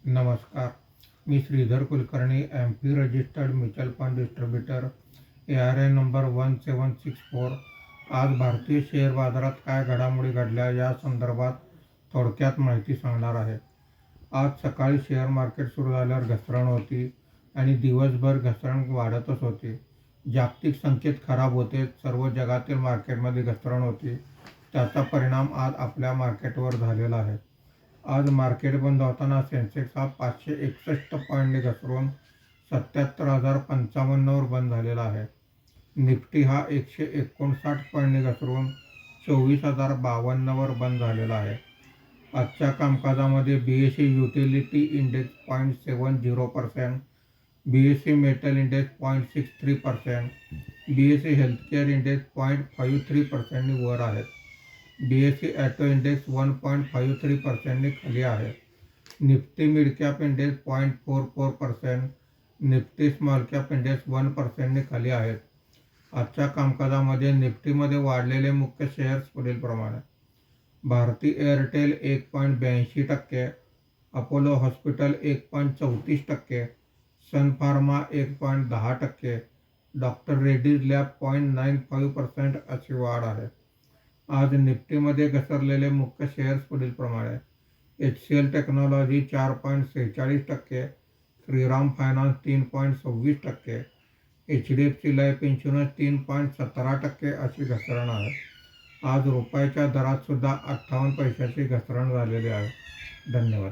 नमस्कार. मी Shridhar Kulkarni, MP registered mutual fund distributor, ARN number 1764. आज भारतीय शेअर बाजारात काय घडामोडी घडल्या या संदर्भात थोडक्यात माहिती सांगणार आहे. आज सकाळी शेअर मार्केट सुरू झाल्यावर घसरण होती आणि दिवसभर घसरण वाढतच होती. जागतिक संकेत खराब होते. सर्व जगातील मार्केटमध्ये घसरण होती. त्याचा परिणाम आज आपल्या मार्केटवर झालेला आहे. आज मार्केट बंद होताना सेन्सेक्स हा 561 पॉईंटने घसरून 77,055 वर बंद झालेला आहे. निफ्टी हा 159 पॉईंटने घसरून 24,052 वर बंद झालेला आहे. आजच्या कामकाजामध्ये BSE utility index 0.70%, BSE metal index 0.63%, BSE healthcare index 0.53% वर आहेत. BSE ॲटो इंडेक्स 1.53% खाली आहे. Nifty mid cap index 0.44%, Nifty small cap index 1% खाली आहेत. आजच्या कामकाजामध्ये निफ्टीमध्ये वाढलेले मुख्य शेअर्स पुढीलप्रमाणे: भारती एअरटेल 1.82%, अपोलो हॉस्पिटल 1.34%, सन फार्मा 1.10%, डॉक्टर रेड्डीज लॅब 0.95% अशी वाढ आहे. आज निफ्टीमध्ये घसरलेले मुख्य शेअर्स पुढीलप्रमाणे: HCL technology 4.46%, Shriram finance 3.26%, HDFC life insurance 3.17% अशी घसरण आहे. आज रुपयाच्या दरात सुद्धा 58 पैशाची घसरण झालेली आहे. धन्यवाद.